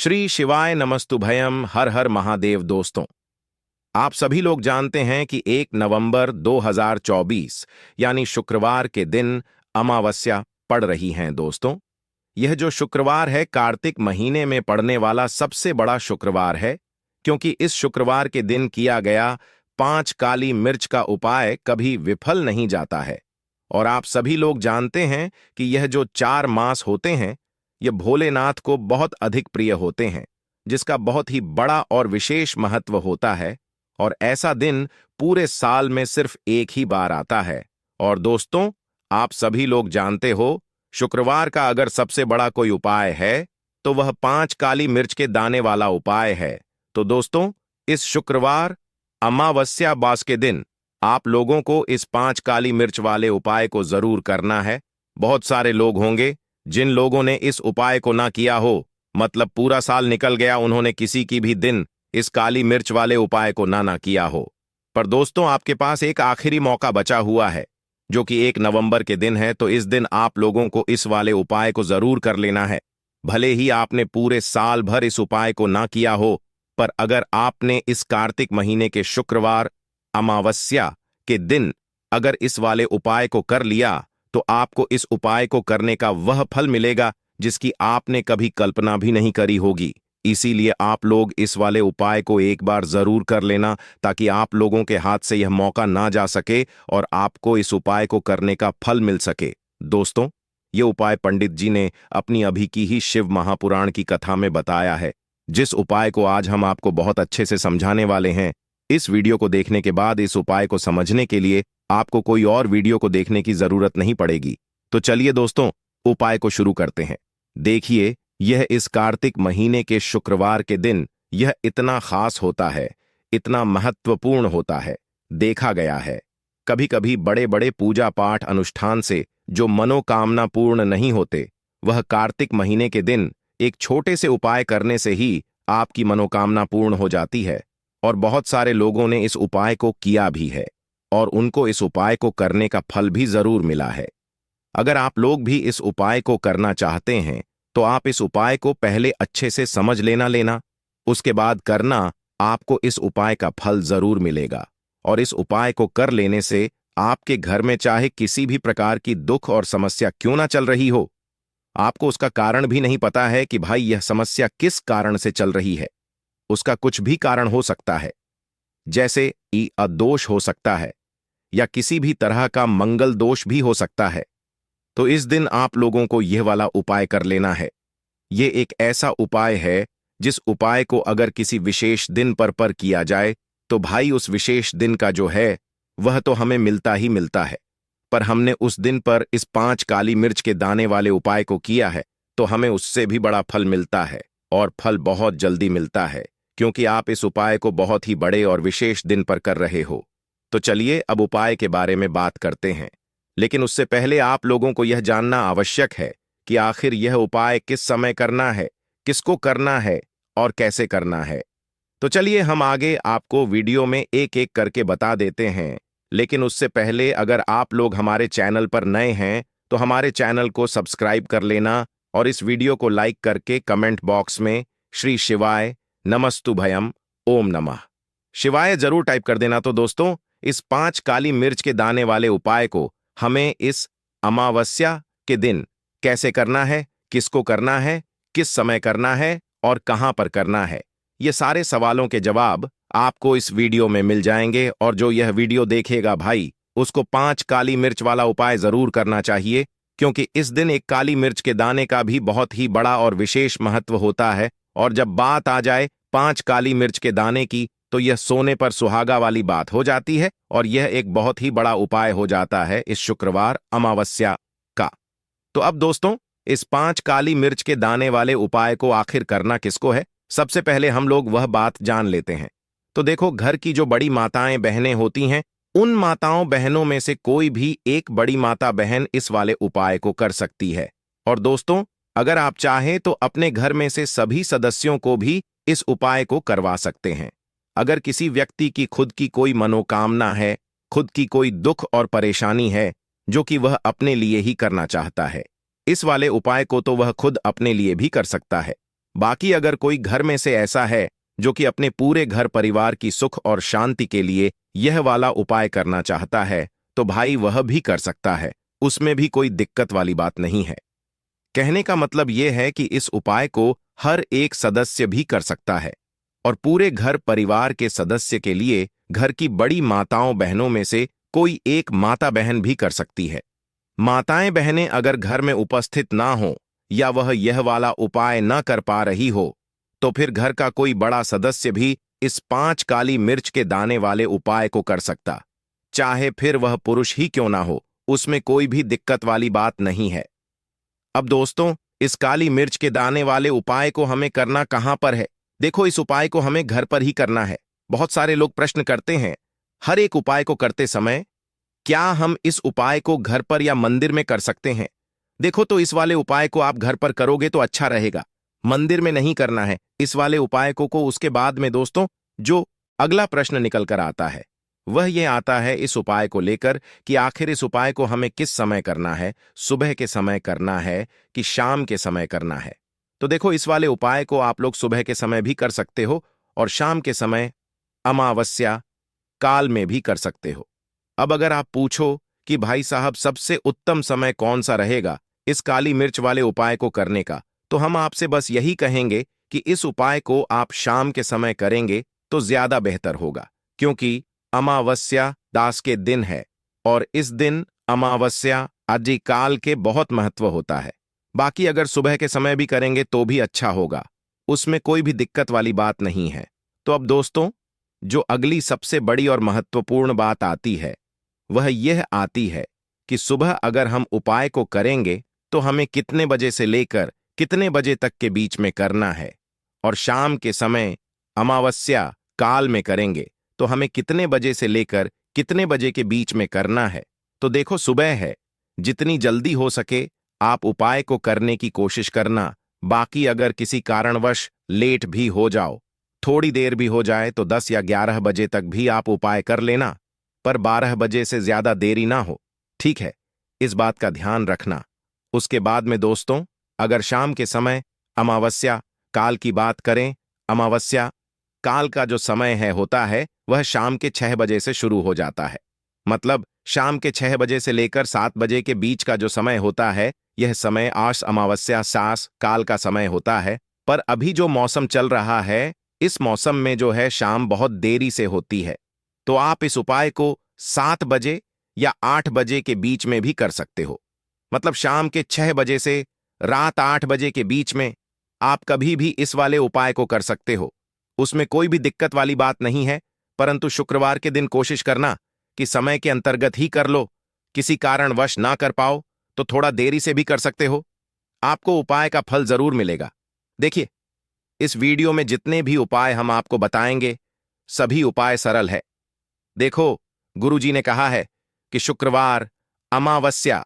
श्री शिवाय नमस्तुभयम। हर हर महादेव। दोस्तों, आप सभी लोग जानते हैं कि 1 नवंबर 2024 यानी शुक्रवार के दिन अमावस्या पड़ रही हैं। दोस्तों, यह जो शुक्रवार है कार्तिक महीने में पड़ने वाला सबसे बड़ा शुक्रवार है, क्योंकि इस शुक्रवार के दिन किया गया 5 काली मिर्च का उपाय कभी विफल नहीं जाता है। और आप सभी लोग जानते हैं कि यह जो 4 मास होते हैं, ये भोलेनाथ को बहुत अधिक प्रिय होते हैं, जिसका बहुत ही बड़ा और विशेष महत्व होता है। और ऐसा दिन पूरे साल में सिर्फ एक ही बार आता है। और दोस्तों, आप सभी लोग जानते हो, शुक्रवार का अगर सबसे बड़ा कोई उपाय है तो वह 5 काली मिर्च के दाने वाला उपाय है। तो दोस्तों, इस शुक्रवार अमावस्या बास के दिन आप लोगों को इस 5 काली मिर्च वाले उपाय को जरूर करना है। बहुत सारे लोग होंगे जिन लोगों ने इस उपाय को ना किया हो, मतलब पूरा साल निकल गया, उन्होंने किसी की भी दिन इस काली मिर्च वाले उपाय को ना किया हो। पर दोस्तों, आपके पास एक आखिरी मौका बचा हुआ है, जो कि 1 नवंबर के दिन है। तो इस दिन आप लोगों को इस वाले उपाय को जरूर कर लेना है। भले ही आपने पूरे साल भर इस उपाय को ना किया हो, पर अगर आपने इस कार्तिक महीने के शुक्रवार अमावस्या के दिन अगर इस वाले उपाय को कर लिया, तो आपको इस उपाय को करने का वह फल मिलेगा जिसकी आपने कभी कल्पना भी नहीं करी होगी। इसीलिए आप लोग इस वाले उपाय को एक बार जरूर कर लेना, ताकि आप लोगों के हाथ से यह मौका ना जा सके और आपको इस उपाय को करने का फल मिल सके। दोस्तों, यह उपाय पंडित जी ने अपनी अभी की ही शिव महापुराण की कथा में बताया है, जिस उपाय को आज हम आपको बहुत अच्छे से समझाने वाले हैं। इस वीडियो को देखने के बाद इस उपाय को समझने के लिए आपको कोई और वीडियो को देखने की जरूरत नहीं पड़ेगी। तो चलिए दोस्तों, उपाय को शुरू करते हैं। देखिए, यह इस कार्तिक महीने के शुक्रवार के दिन यह इतना खास होता है, इतना महत्वपूर्ण होता है। देखा गया है, कभी कभी बड़े बड़े पूजा पाठ अनुष्ठान से जो मनोकामना पूर्ण नहीं होते, वह कार्तिक महीने के दिन एक छोटे से उपाय करने से ही आपकी मनोकामना पूर्ण हो जाती है। और बहुत सारे लोगों ने इस उपाय को किया भी है और उनको इस उपाय को करने का फल भी जरूर मिला है। अगर आप लोग भी इस उपाय को करना चाहते हैं, तो आप इस उपाय को पहले अच्छे से समझ लेना, उसके बाद करना। आपको इस उपाय का फल जरूर मिलेगा। और इस उपाय को कर लेने से आपके घर में चाहे किसी भी प्रकार की दुख और समस्या क्यों ना चल रही हो, आपको उसका कारण भी नहीं पता है कि भाई यह समस्या किस कारण से चल रही है। उसका कुछ भी कारण हो सकता है, जैसे दोष हो सकता है या किसी भी तरह का मंगल दोष भी हो सकता है। तो इस दिन आप लोगों को यह वाला उपाय कर लेना है। यह एक ऐसा उपाय है जिस उपाय को अगर किसी विशेष दिन पर किया जाए, तो भाई उस विशेष दिन का जो है वह तो हमें मिलता ही मिलता है। पर हमने उस दिन पर इस 5 काली मिर्च के दाने वाले उपाय को किया है, तो हमें उससे भी बड़ा फल मिलता है। और फल बहुत जल्दी मिलता है, क्योंकि आप इस उपाय को बहुत ही बड़े और विशेष दिन पर कर रहे हो। तो चलिए अब उपाय के बारे में बात करते हैं। लेकिन उससे पहले आप लोगों को यह जानना आवश्यक है कि आखिर यह उपाय किस समय करना है, किसको करना है और कैसे करना है। तो चलिए हम आगे आपको वीडियो में एक एक करके बता देते हैं। लेकिन उससे पहले अगर आप लोग हमारे चैनल पर नए हैं, तो हमारे चैनल को सब्सक्राइब कर लेना और इस वीडियो को लाइक करके कमेंट बॉक्स में श्री शिवाय नमस्तुभयम ओम नमः शिवाय जरूर टाइप कर देना। तो दोस्तों, इस 5 काली मिर्च के दाने वाले उपाय को हमें इस अमावस्या के दिन कैसे करना है, किसको करना है, किस समय करना है और कहां पर करना है, ये सारे सवालों के जवाब आपको इस वीडियो में मिल जाएंगे। और जो यह वीडियो देखेगा भाई, उसको 5 काली मिर्च वाला उपाय जरूर करना चाहिए, क्योंकि इस दिन एक काली मिर्च के दाने का भी बहुत ही बड़ा और विशेष महत्व होता है। और जब बात आ जाए 5 काली मिर्च के दाने की, तो यह सोने पर सुहागा वाली बात हो जाती है और यह एक बहुत ही बड़ा उपाय हो जाता है इस शुक्रवार अमावस्या का। तो अब दोस्तों, इस 5 काली मिर्च के दाने वाले उपाय को आखिर करना किसको है, सबसे पहले हम लोग वह बात जान लेते हैं। तो देखो, घर की जो बड़ी माताएं बहनें होती हैं, उन माताओं बहनों में से कोई भी एक बड़ी माता बहन इस वाले उपाय को कर सकती है। और दोस्तों, अगर आप चाहें तो अपने घर में से सभी सदस्यों को भी इस उपाय को करवा सकते हैं। अगर किसी व्यक्ति की खुद की कोई मनोकामना है, खुद की कोई दुख और परेशानी है जो कि वह अपने लिए ही करना चाहता है, इस वाले उपाय को तो वह खुद अपने लिए भी कर सकता है। बाकी अगर कोई घर में से ऐसा है जो कि अपने पूरे घर परिवार की सुख और शांति के लिए यह वाला उपाय करना चाहता है, तो भाई वह भी कर सकता है, उसमें भी कोई दिक्कत वाली बात नहीं है। कहने का मतलब यह है कि इस उपाय को हर एक सदस्य भी कर सकता है और पूरे घर परिवार के सदस्य के लिए घर की बड़ी माताओं बहनों में से कोई एक माता बहन भी कर सकती है। माताएं बहनें अगर घर में उपस्थित ना हो या वह यह वाला उपाय न कर पा रही हो, तो फिर घर का कोई बड़ा सदस्य भी इस 5 काली मिर्च के दाने वाले उपाय को कर सकता, चाहे फिर वह पुरुष ही क्यों ना हो, उसमें कोई भी दिक्कत वाली बात नहीं है। अब दोस्तों, इस काली मिर्च के दाने वाले उपाय को हमें करना कहां पर है? देखो, इस उपाय को हमें घर पर ही करना है। बहुत सारे लोग प्रश्न करते हैं हर एक उपाय को करते समय, क्या हम इस उपाय को घर पर या मंदिर में कर सकते हैं? देखो, तो इस वाले उपाय को आप घर पर करोगे तो अच्छा रहेगा, मंदिर में नहीं करना है इस वाले उपाय को। उसके बाद में दोस्तों, जो अगला प्रश्न निकल कर आता है वह यह आता है इस उपाय को लेकर कि आखिर इस उपाय को हमें किस समय करना है, सुबह के समय करना है कि शाम के समय करना है? तो देखो, इस वाले उपाय को आप लोग सुबह के समय भी कर सकते हो और शाम के समय अमावस्या काल में भी कर सकते हो। अब अगर आप पूछो कि भाई साहब सबसे उत्तम समय कौन सा रहेगा इस काली मिर्च वाले उपाय को करने का, तो हम आपसे बस यही कहेंगे कि इस उपाय को आप शाम के समय करेंगे तो ज्यादा बेहतर होगा, क्योंकि अमावस्या दास के दिन है और इस दिन अमावस्या आदि काल के बहुत महत्व होता है। बाकी अगर सुबह के समय भी करेंगे तो भी अच्छा होगा, उसमें कोई भी दिक्कत वाली बात नहीं है। तो अब दोस्तों, जो अगली सबसे बड़ी और महत्वपूर्ण बात आती है वह यह आती है कि सुबह अगर हम उपाय को करेंगे तो हमें कितने बजे से लेकर कितने बजे तक के बीच में करना है, और शाम के समय अमावस्या काल में करेंगे तो हमें कितने बजे से लेकर कितने बजे के बीच में करना है। तो देखो, सुबह है, जितनी जल्दी हो सके आप उपाय को करने की कोशिश करना। बाकी अगर किसी कारणवश लेट भी हो जाओ, थोड़ी देर भी हो जाए, तो 10 या 11 बजे तक भी आप उपाय कर लेना, पर 12 बजे से ज्यादा देरी ना हो, ठीक है? इस बात का ध्यान रखना। उसके बाद में दोस्तों, अगर शाम के समय अमावस्या काल की बात करें, अमावस्या काल का जो समय है होता है वह शाम के 6 बजे से शुरू हो जाता है। मतलब शाम के 6 बजे से लेकर 7 बजे के बीच का जो समय होता है, यह समय आश अमावस्या सास काल का समय होता है। पर अभी जो मौसम चल रहा है, इस मौसम में जो है शाम बहुत देरी से होती है, तो आप इस उपाय को 7 बजे या 8 बजे के बीच में भी कर सकते हो। मतलब शाम के 6 बजे से रात 8 बजे के बीच में आप कभी भी इस वाले उपाय को कर सकते हो, उसमें कोई भी दिक्कत वाली बात नहीं है। परंतु शुक्रवार के दिन कोशिश करना कि समय के अंतर्गत ही कर लो, किसी कारणवश ना कर पाओ तो थोड़ा देरी से भी कर सकते हो, आपको उपाय का फल जरूर मिलेगा। देखिए, इस वीडियो में जितने भी उपाय हम आपको बताएंगे सभी उपाय सरल है। देखो, गुरुजी ने कहा है कि शुक्रवार अमावस्या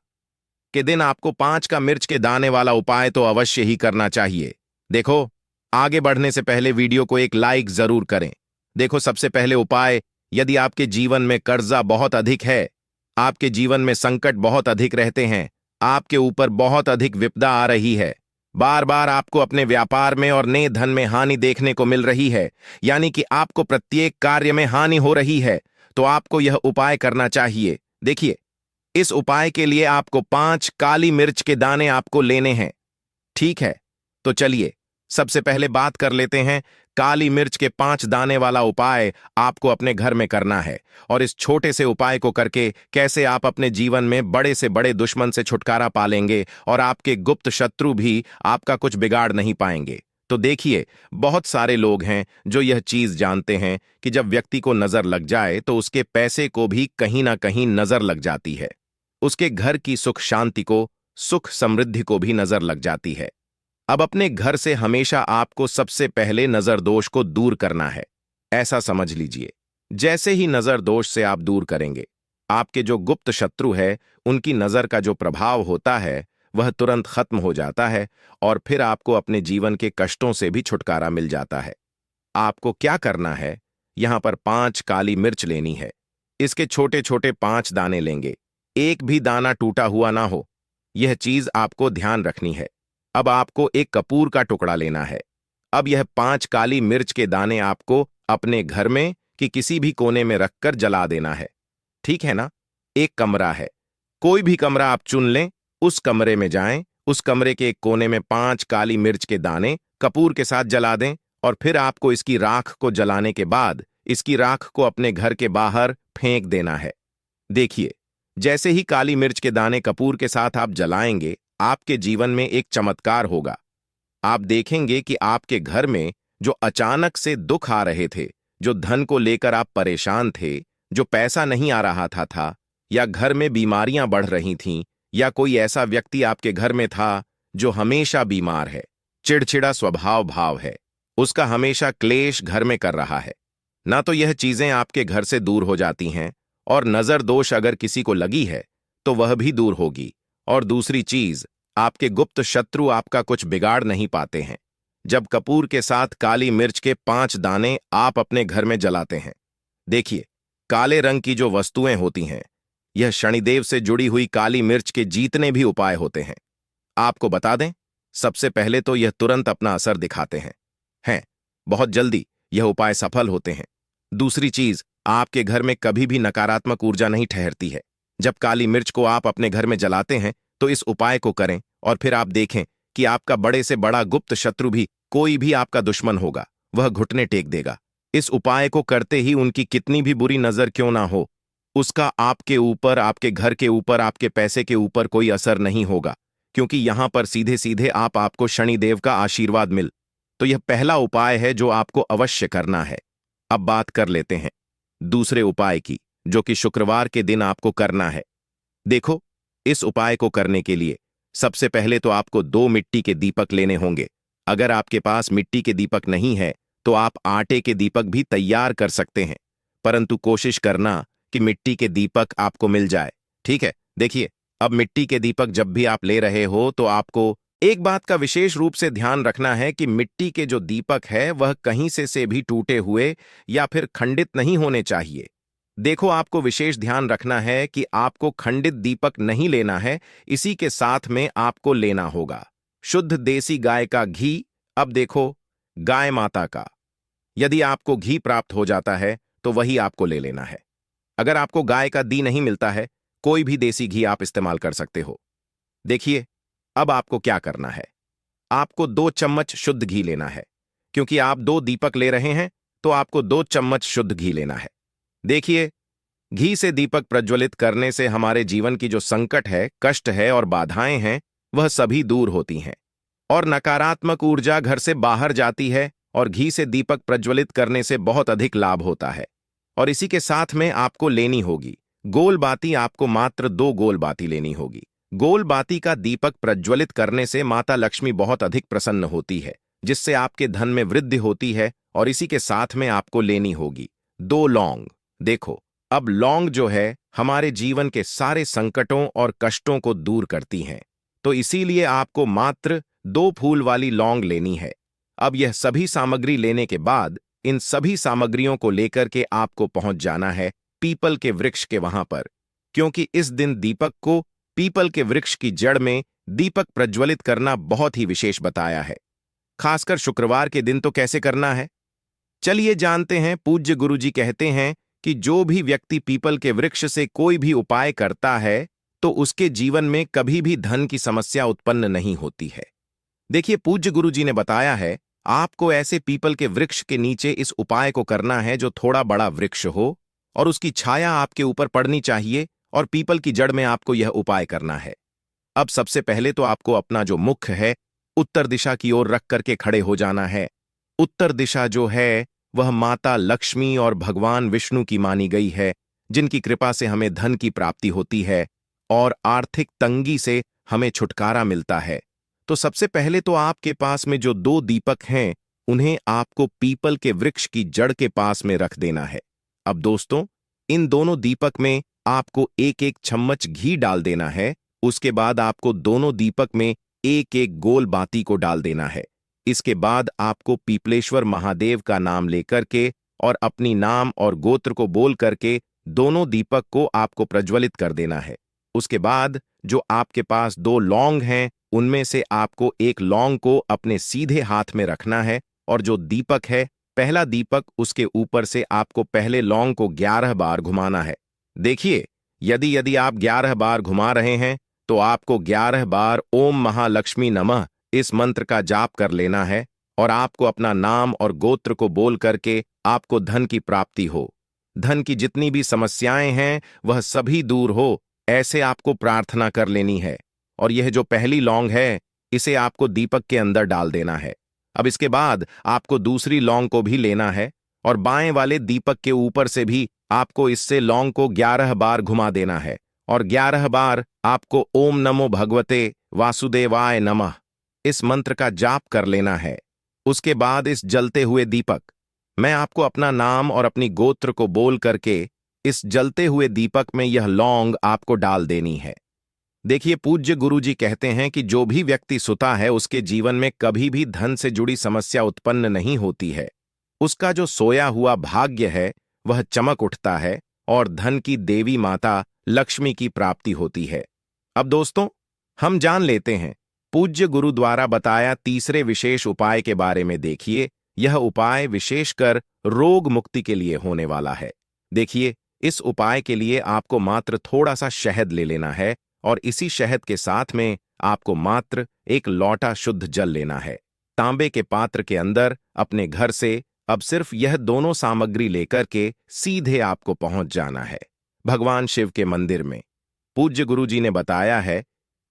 के दिन आपको 5 का मिर्च के दाने वाला उपाय तो अवश्य ही करना चाहिए। देखो, आगे बढ़ने से पहले वीडियो को एक लाइक जरूर करें। देखो, सबसे पहले उपाय, यदि आपके जीवन में कर्जा बहुत अधिक है, आपके जीवन में संकट बहुत अधिक रहते हैं, आपके ऊपर बहुत अधिक विपदा आ रही है, बार बार आपको अपने व्यापार में और नए धन में हानि देखने को मिल रही है, यानी कि आपको प्रत्येक कार्य में हानि हो रही है, तो आपको यह उपाय करना चाहिए। देखिए, इस उपाय के लिए आपको 5 काली मिर्च के दाने आपको लेने हैं, ठीक है? तो चलिए सबसे पहले बात कर लेते हैं। काली मिर्च के 5 दाने वाला उपाय आपको अपने घर में करना है, और इस छोटे से उपाय को करके कैसे आप अपने जीवन में बड़े से बड़े दुश्मन से छुटकारा पालेंगे और आपके गुप्त शत्रु भी आपका कुछ बिगाड़ नहीं पाएंगे। तो देखिए, बहुत सारे लोग हैं जो यह चीज जानते हैं कि जब व्यक्ति को नजर लग जाए तो उसके पैसे को भी कहीं ना कहीं नजर लग जाती है, उसके घर की सुख शांति को, सुख समृद्धि को भी नजर लग जाती है। अब अपने घर से हमेशा आपको सबसे पहले नजर दोष को दूर करना है। ऐसा समझ लीजिए, जैसे ही नजर दोष से आप दूर करेंगे, आपके जो गुप्त शत्रु है उनकी नजर का जो प्रभाव होता है वह तुरंत खत्म हो जाता है, और फिर आपको अपने जीवन के कष्टों से भी छुटकारा मिल जाता है। आपको क्या करना है, यहां पर 5 काली मिर्च लेनी है। इसके छोटे छोटे 5 दाने लेंगे, एक भी दाना टूटा हुआ ना हो, यह चीज आपको ध्यान रखनी है। अब आपको एक कपूर का टुकड़ा लेना है, अब यह 5 काली मिर्च के दाने आपको अपने घर में कि किसी भी कोने में रखकर जला देना है। ठीक है ना? एक कमरा है, कोई भी कमरा आप चुन लें, उस कमरे में जाएं, उस कमरे के एक कोने में 5 काली मिर्च के दाने कपूर के साथ जला दें और फिर आपको इसकी राख को जलाने के बाद इसकी राख को अपने घर के बाहर फेंक देना है। देखिए, जैसे ही काली मिर्च के दाने कपूर के साथ आप जलाएंगे, आपके जीवन में एक चमत्कार होगा। आप देखेंगे कि आपके घर में जो अचानक से दुख आ रहे थे, जो धन को लेकर आप परेशान थे, जो पैसा नहीं आ रहा था, या घर में बीमारियां बढ़ रही थीं, या कोई ऐसा व्यक्ति आपके घर में था जो हमेशा बीमार है, चिड़चिड़ा स्वभाव भाव है, उसका हमेशा क्लेश घर में कर रहा है, ना तो यह चीजें आपके घर से दूर हो जाती हैं, और नजर दोष अगर किसी को लगी है तो वह भी दूर होगी, और दूसरी चीज, आपके गुप्त शत्रु आपका कुछ बिगाड़ नहीं पाते हैं जब कपूर के साथ काली मिर्च के 5 दाने आप अपने घर में जलाते हैं। देखिए, काले रंग की जो वस्तुएं होती हैं, यह शनिदेव से जुड़ी हुई काली मिर्च के जीतने भी उपाय होते हैं। आपको बता दें, सबसे पहले तो यह तुरंत अपना असर दिखाते हैं, बहुत जल्दी यह उपाय सफल होते हैं। दूसरी चीज, आपके घर में कभी भी नकारात्मक ऊर्जा नहीं ठहरती है। जब काली मिर्च को आप अपने घर में जलाते हैं तो इस उपाय को करें और फिर आप देखें कि आपका बड़े से बड़ा गुप्त शत्रु भी, कोई भी आपका दुश्मन होगा, वह घुटने टेक देगा। इस उपाय को करते ही उनकी कितनी भी बुरी नजर क्यों ना हो, उसका आपके ऊपर, आपके घर के ऊपर, आपके पैसे के ऊपर कोई असर नहीं होगा, क्योंकि यहां पर सीधे सीधे आपको शनिदेव का आशीर्वाद मिल। तो यह पहला उपाय है जो आपको अवश्य करना है। अब बात कर लेते हैं दूसरे उपाय की, जो कि शुक्रवार के दिन आपको करना है। देखो, इस उपाय को करने के लिए सबसे पहले तो आपको 2 मिट्टी के दीपक लेने होंगे। अगर आपके पास मिट्टी के दीपक नहीं है तो आप आटे के दीपक भी तैयार कर सकते हैं, परंतु कोशिश करना कि मिट्टी के दीपक आपको मिल जाए। ठीक है? देखिए, अब मिट्टी के दीपक जब भी आप ले रहे हो तो आपको एक बात का विशेष रूप से ध्यान रखना है कि मिट्टी के जो दीपक है वह कहीं से भी टूटे हुए या फिर खंडित नहीं होने चाहिए। देखो, आपको विशेष ध्यान रखना है कि आपको खंडित दीपक नहीं लेना है, इसी के साथ में आपको लेना होगा शुद्ध देसी गाय का घी। अब देखो, गाय माता का यदि आपको घी प्राप्त हो जाता है तो वही आपको ले लेना है। अगर आपको गाय का घी नहीं मिलता है, कोई भी देसी घी आप इस्तेमाल कर सकते हो। देखिए, अब आपको क्या करना है, आपको 2 चम्मच शुद्ध घी लेना है। क्योंकि आप 2 दीपक ले रहे हैं तो आपको 2 चम्मच शुद्ध घी लेना है। देखिए, घी से दीपक प्रज्वलित करने से हमारे जीवन की जो संकट है, कष्ट है और बाधाएं हैं, वह सभी दूर होती हैं और नकारात्मक ऊर्जा घर से बाहर जाती है, और घी से दीपक प्रज्वलित करने से बहुत अधिक लाभ होता है। और इसी के साथ में आपको लेनी होगी गोल बाती। आपको मात्र 2 गोल बाती लेनी होगी। गोल बाती का दीपक प्रज्वलित करने से माता लक्ष्मी बहुत अधिक प्रसन्न होती है, जिससे आपके धन में वृद्धि होती है। और इसी के साथ में आपको लेनी होगी 2 लौंग। देखो, अब लौंग जो है हमारे जीवन के सारे संकटों और कष्टों को दूर करती हैं, तो इसीलिए आपको मात्र 2 फूल वाली लौंग लेनी है। अब यह सभी सामग्री लेने के बाद इन सभी सामग्रियों को लेकर के आपको पहुंच जाना है पीपल के वृक्ष के वहां पर, क्योंकि इस दिन दीपक को पीपल के वृक्ष की जड़ में दीपक प्रज्वलित करना बहुत ही विशेष बताया है। खासकर शुक्रवार के दिन तो कैसे करना है, चलिए जानते हैं। पूज्य गुरुजी कहते हैं कि जो भी व्यक्ति पीपल के वृक्ष से कोई भी उपाय करता है तो उसके जीवन में कभी भी धन की समस्या उत्पन्न नहीं होती है। देखिए, पूज्य गुरुजी ने बताया है, आपको ऐसे पीपल के वृक्ष के नीचे इस उपाय को करना है जो थोड़ा बड़ा वृक्ष हो और उसकी छाया आपके ऊपर पड़नी चाहिए, और पीपल की जड़ में आपको यह उपाय करना है। अब सबसे पहले तो आपको अपना जो मुख है उत्तर दिशा की ओर रख करके खड़े हो जाना है। उत्तर दिशा जो है वह माता लक्ष्मी और भगवान विष्णु की मानी गई है, जिनकी कृपा से हमें धन की प्राप्ति होती है और आर्थिक तंगी से हमें छुटकारा मिलता है। तो सबसे पहले तो आपके पास में जो 2 दीपक हैं उन्हें आपको पीपल के वृक्ष की जड़ के पास में रख देना है। अब दोस्तों, इन दोनों दीपक में आपको 1-1 चम्मच घी डाल देना है। उसके बाद आपको दोनों दीपक में 1-1 गोल बाती को डाल देना है। इसके बाद आपको पीपलेश्वर महादेव का नाम लेकर के और अपनी नाम और गोत्र को बोल करके दोनों दीपक को आपको प्रज्वलित कर देना है। उसके बाद जो आपके पास 2 लौंग हैं उनमें से आपको 1 लौंग को अपने सीधे हाथ में रखना है और जो दीपक है, पहला दीपक, उसके ऊपर से आपको पहले लौंग को 11 बार घुमाना है। देखिए, यदि यदि आप 11 बार घुमा रहे हैं तो आपको 11 बार ओम महालक्ष्मी नमः इस मंत्र का जाप कर लेना है और आपको अपना नाम और गोत्र को बोल करके आपको धन की प्राप्ति हो, धन की जितनी भी समस्याएं हैं वह सभी दूर हो, ऐसे आपको प्रार्थना कर लेनी है। और यह जो पहली लौंग है, इसे आपको दीपक के अंदर डाल देना है। अब इसके बाद आपको दूसरी लौंग को भी लेना है और बाएं वाले दीपक के ऊपर से भी आपको इससे लौंग को 11 बार घुमा देना है और 11 बार आपको ओम नमो भगवते वासुदेवाय नमः इस मंत्र का जाप कर लेना है। उसके बाद इस जलते हुए दीपक, मैं आपको अपना नाम और अपनी गोत्र को बोल करके इस जलते हुए दीपक में यह लौंग आपको डाल देनी है। देखिए, पूज्य गुरुजी कहते हैं कि जो भी व्यक्ति सुता है उसके जीवन में कभी भी धन से जुड़ी समस्या उत्पन्न नहीं होती है। उसका जो सोया हुआ भाग्य है वह चमक उठता है और धन की देवी माता लक्ष्मी की प्राप्ति होती है। अब दोस्तों, हम जान लेते हैं पूज्य गुरु द्वारा बताया तीसरे विशेष उपाय के बारे में। देखिए, यह उपाय विशेषकर रोग मुक्ति के लिए होने वाला है। देखिए, इस उपाय के लिए आपको मात्र थोड़ा सा शहद ले लेना है और इसी शहद के साथ में आपको मात्र एक लौटा शुद्ध जल लेना है। तांबे के पात्र के अंदर अपने घर से अब सिर्फ यह दोनों सामग्री लेकर के सीधे आपको पहुंच जाना है भगवान शिव के मंदिर में। पूज्य गुरुजी ने बताया है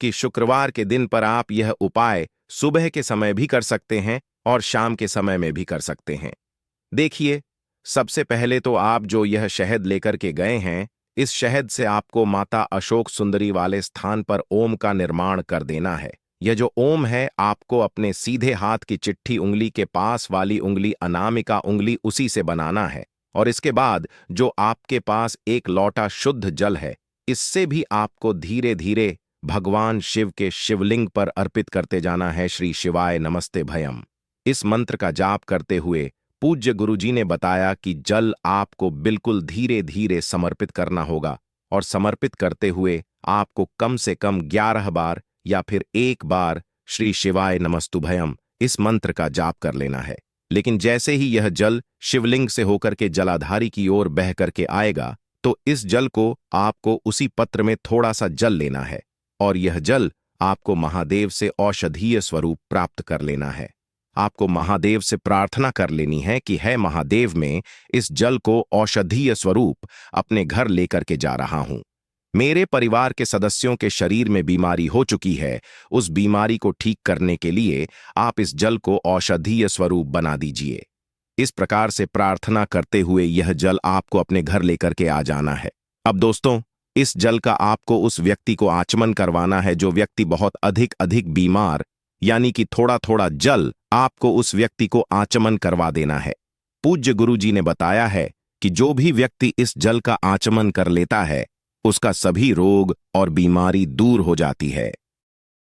कि शुक्रवार के दिन पर आप यह उपाय सुबह के समय भी कर सकते हैं और शाम के समय में भी कर सकते हैं। देखिए, सबसे पहले तो आप जो यह शहद लेकर के गए हैं, इस शहद से आपको माता अशोक सुंदरी वाले स्थान पर ओम का निर्माण कर देना है। यह जो ओम है आपको अपने सीधे हाथ की चिट्ठी उंगली के पास वाली उंगली अनामिका उंगली उसी से बनाना है और इसके बाद जो आपके पास एक लौटा शुद्ध जल है, इससे भी आपको धीरे धीरे भगवान शिव के शिवलिंग पर अर्पित करते जाना है। श्री शिवाय नमस्ते भयम इस मंत्र का जाप करते हुए पूज्य गुरुजी ने बताया कि जल आपको बिल्कुल धीरे धीरे समर्पित करना होगा और समर्पित करते हुए आपको कम से कम 11 बार या फिर एक बार श्री शिवाय नमस्तुभयम इस मंत्र का जाप कर लेना है। लेकिन जैसे ही यह जल शिवलिंग से होकर के जलाधारी की ओर बह करके आएगा तो इस जल को आपको उसी पत्र में थोड़ा सा जल लेना है और यह जल आपको महादेव से औषधीय स्वरूप प्राप्त कर लेना है। आपको महादेव से प्रार्थना कर लेनी है कि है महादेव, में इस जल को औषधीय स्वरूप अपने घर लेकर के जा रहा हूं। मेरे परिवार के सदस्यों के शरीर में बीमारी हो चुकी है, उस बीमारी को ठीक करने के लिए आप इस जल को औषधीय स्वरूप बना दीजिए। इस प्रकार से प्रार्थना करते हुए यह जल आपको अपने घर लेकर के आ जाना है। अब दोस्तों, इस जल का आपको उस व्यक्ति को आचमन करवाना है जो व्यक्ति बहुत अधिक बीमार, यानी कि थोड़ा थोड़ा जल आपको उस व्यक्ति को आचमन करवा देना है। पूज्य गुरुजी ने बताया है कि जो भी व्यक्ति इस जल का आचमन कर लेता है उसका सभी रोग और बीमारी दूर हो जाती है।